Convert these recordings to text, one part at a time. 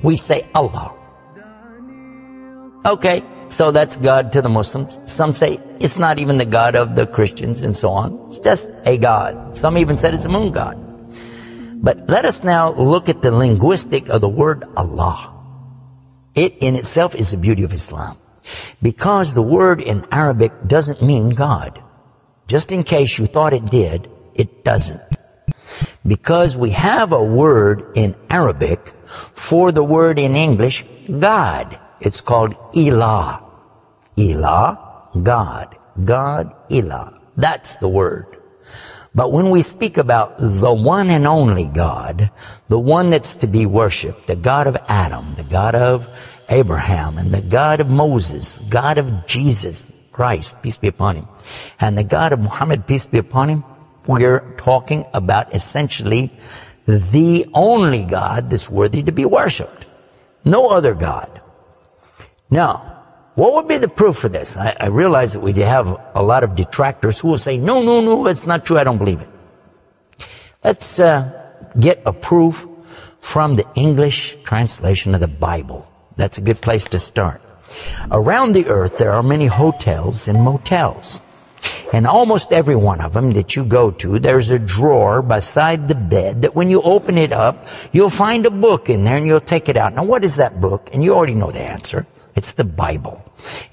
We say Allah. Okay, so that's God to the Muslims. Some say it's not even the God of the Christians and so on. It's just a God. Some even said it's a moon god. But let us now look at the linguistic of the word Allah. It in itself is the beauty of Islam. Because the word in Arabic doesn't mean God. Just in case you thought it did, it doesn't. Because we have a word in Arabic for the word in English, God. It's called Ilah. Ilah, God. God, Ilah. That's the word. But when we speak about the one and only God, the one that's to be worshipped, the God of Adam, the God of Abraham, and the God of Moses, God of Jesus Christ, peace be upon him, and the God of Muhammad, peace be upon him, we're talking about essentially the only God that's worthy to be worshipped. No other God. Now, what would be the proof for this? I realize that we have a lot of detractors who will say, no, it's not true, I don't believe it. Let's get a proof from the English translation of the Bible. That's a good place to start. Around the earth, there are many hotels and motels. And almost every one of them that you go to, there's a drawer beside the bed that when you open it up, you'll find a book in there and you'll take it out. Now, what is that book? And you already know the answer. It's the Bible.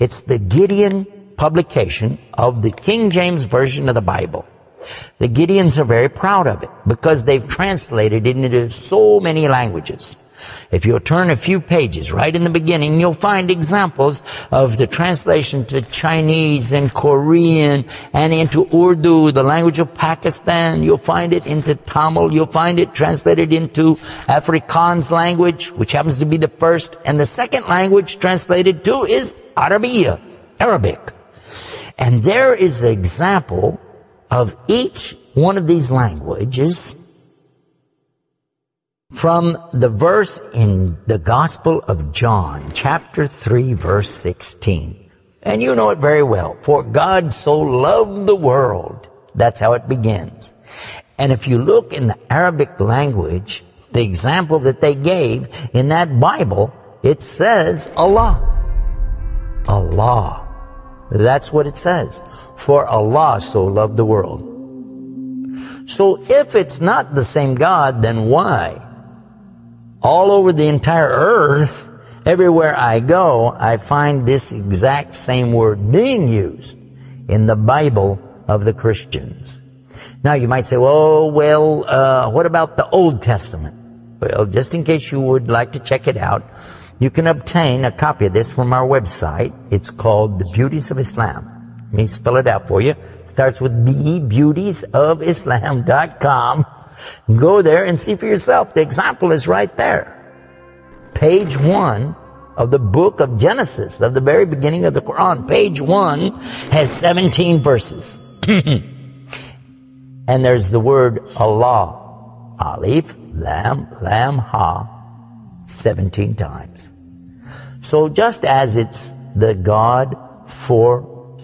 It's the Gideon publication of the King James Version of the Bible. The Gideons are very proud of it because they've translated it into so many languages. If you'll turn a few pages right in the beginning, you'll find examples of the translation to Chinese and Korean and into Urdu, the language of Pakistan. You'll find it into Tamil. You'll find it translated into Afrikaans language, which happens to be the first. And the second language translated to is Arabiya, Arabic. And there is an example of each one of these languages from the verse in the Gospel of John, chapter 3, verse 16. And you know it very well. For God so loved the world. That's how it begins. And if you look in the Arabic language, the example that they gave in that Bible, it says Allah. Allah. That's what it says. For Allah so loved the world. So if it's not the same God, then why? All over the entire earth, everywhere I go, I find this exact same word being used in the Bible of the Christians. Now you might say, what about the Old Testament? Well, just in case you would like to check it out, you can obtain a copy of this from our website. It's called The Beauties of Islam. Let me spell it out for you. It starts with B, beautiesofislam.com. Go there and see for yourself. The example is right there. Page 1 of the book of Genesis, of the very beginning of the Quran. Page 1 has 17 verses. And there's the word Allah. Alif, Lam, Lam, Ha, 17 times. So just as it's the God for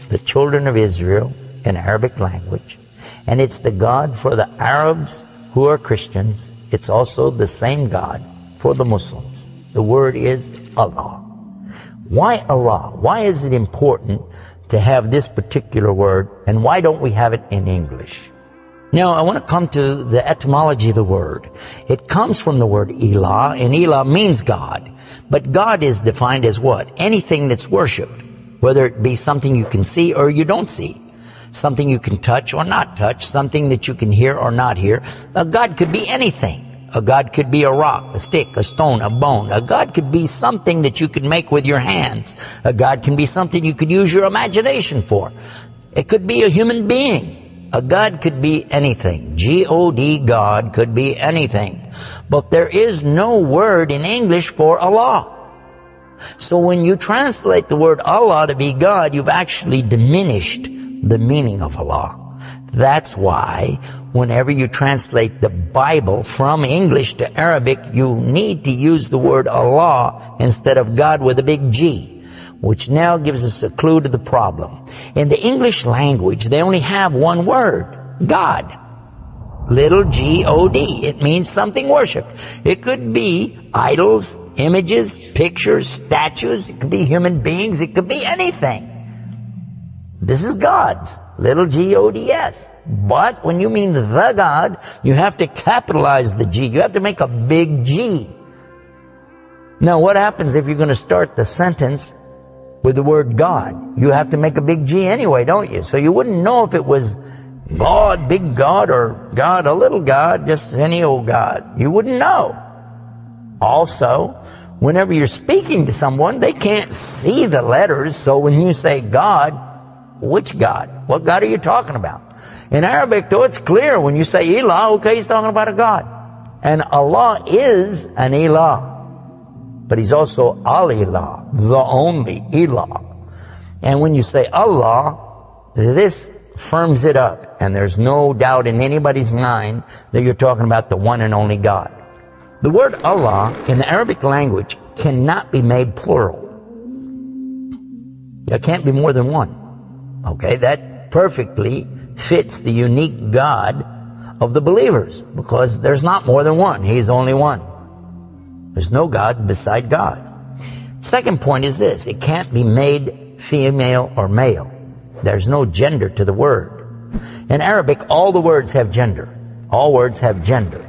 the children of Israel in Arabic language, and it's the God for the Arabs who are Christians, it's also the same God for the Muslims. The word is Allah. Why Allah? Why is it important to have this particular word, and why don't we have it in English? Now, I want to come to the etymology of the word. It comes from the word Ilah, and Ilah means God. But God is defined as what? Anything that's worshipped, whether it be something you can see or you don't see. Something you can touch or not touch, something that you can hear or not hear. A God could be anything. A God could be a rock, a stick, a stone, a bone. A God could be something that you can make with your hands. A God can be something you could use your imagination for. It could be a human being. A God could be anything. G-O-D, God could be anything. But there is no word in English for Allah. So when you translate the word Allah to be God, you've actually diminished the meaning of Allah. That's why whenever you translate the Bible from English to Arabic, you need to use the word Allah instead of God with a big G, which now gives us a clue to the problem. In the English language, they only have one word, God. Little G-O-D. It means something worshipped. It could be idols images, pictures, statues. It could be human beings. It could be anything. This is God's. Little G-O-D-S. But when you mean the God, you have to capitalize the G. You have to make a big G. Now, what happens if you're going to start the sentence with the word God? You have to make a big G anyway, don't you? So you wouldn't know if it was God, big God, or God, a little God, just any old God. You wouldn't know. Also, whenever you're speaking to someone, they can't see the letters. So when you say God, which God? What God are you talking about? In Arabic, though, it's clear. When you say Ilah, okay, he's talking about a God. And Allah is an Ilah. But he's also Al-Ilah, the only Ilah. And when you say Allah, this firms it up. And there's no doubt in anybody's mind that you're talking about the one and only God. The word Allah in the Arabic language cannot be made plural. There can't be more than one. Okay, that perfectly fits the unique God of the believers, because there's not more than one. He's only one. There's no God beside God. Second point is this: it can't be made female or male. There's no gender to the word. In Arabic, all the words have gender. All words have gender.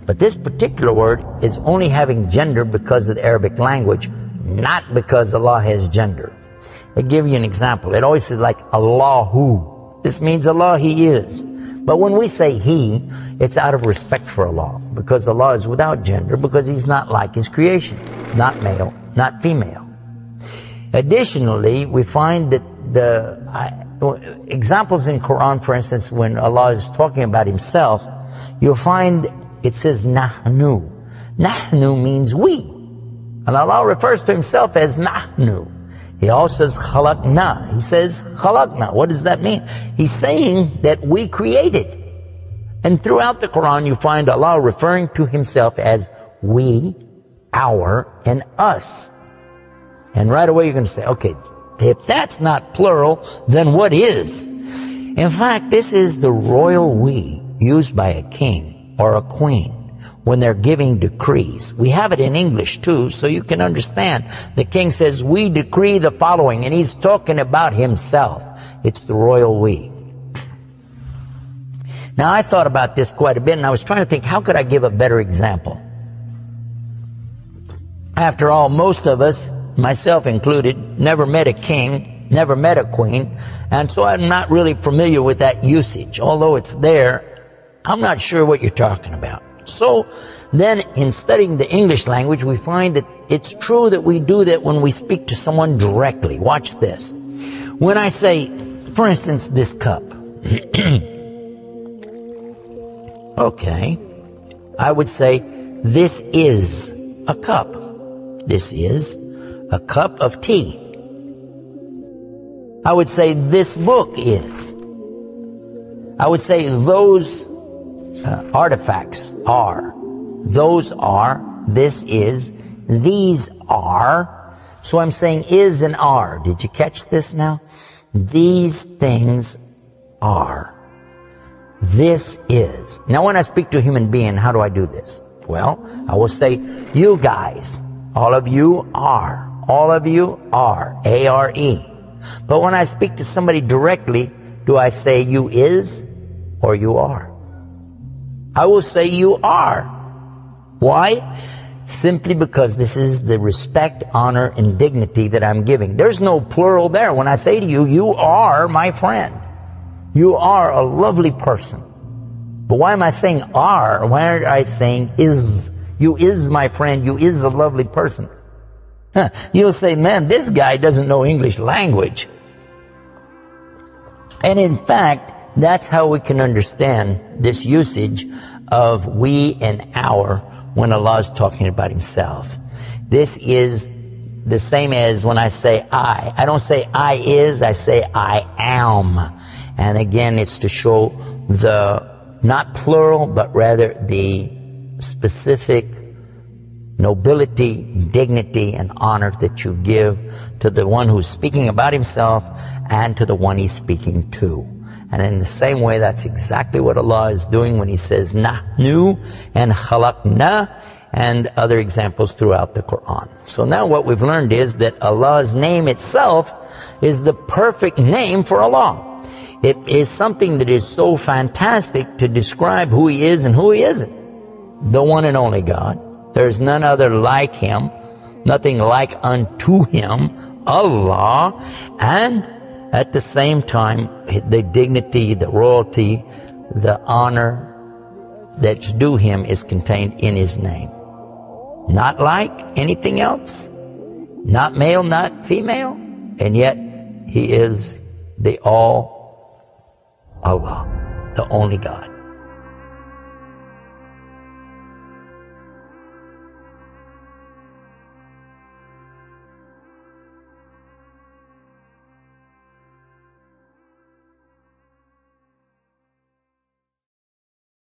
But this particular word is only having gender because of the Arabic language, not because Allah has gender. I'll give you an example. It always says like Allahu. This means Allah, He is. But when we say He, it's out of respect for Allah, because Allah is without gender, because He's not like His creation. Not male, not female. Additionally, we find that the examples in Quran, for instance, when Allah is talking about Himself, you'll find it says Nahnu. Nahnu means we. And Allah refers to Himself as Nahnu. He also says khalaqna. He says khalaqna. What does that mean? He's saying that we created. And throughout the Quran you find Allah referring to Himself as we, our, and us. And right away you're going to say, okay, if that's not plural, then what is? In fact, this is the royal we used by a king or a queen when they're giving decrees. We have it in English too, so you can understand. The king says, we decree the following, and he's talking about himself. It's the royal we. Now, I thought about this quite a bit, and I was trying to think, how could I give a better example? After all, most of us, myself included, never met a king, never met a queen, and so I'm not really familiar with that usage. Although it's there, I'm not sure what you're talking about. So then in studying the English language, we find that it's true that we do that when we speak to someone directly. Watch this. When I say, for instance, this cup. Okay. I would say, this is a cup. This is a cup of tea. I would say, this book is. I would say, those artifacts are. Those are. This is. These are. So I'm saying is and are. Did you catch this now? These things are. This is. Now when I speak to a human being, how do I do this? Well, I will say, you guys. All of you are. All of you are. A-R-E. But when I speak to somebody directly, do I say you is or you are? I will say you are. Why? Simply because this is the respect, honor, and dignity that I'm giving. There's no plural there. When I say to you, you are my friend. You are a lovely person. But why am I saying are? Why aren't I saying is? You is my friend. You is a lovely person. You'll say, man, this guy doesn't know English language. And in fact, that's how we can understand this usage of we and our when Allah is talking about Himself. This is the same as when I say I. I don't say I is, I say I am. And again, it's to show the, not plural, but rather the specific nobility, dignity, and honor that you give to the one who's speaking about himself and to the one he's speaking to. And in the same way, that's exactly what Allah is doing when He says Nahnu and Khalaqna. and other examples throughout the Quran. So now what we've learned is that Allah's name itself is the perfect name for Allah. It is something that is so fantastic to describe who He is and who He isn't. The one and only God. There is none other like Him, nothing like unto Him, Allah, and at the same time, the dignity, the royalty, the honor that's due Him is contained in His name. Not like anything else, not male, not female, and yet He is the all Allah, the only God.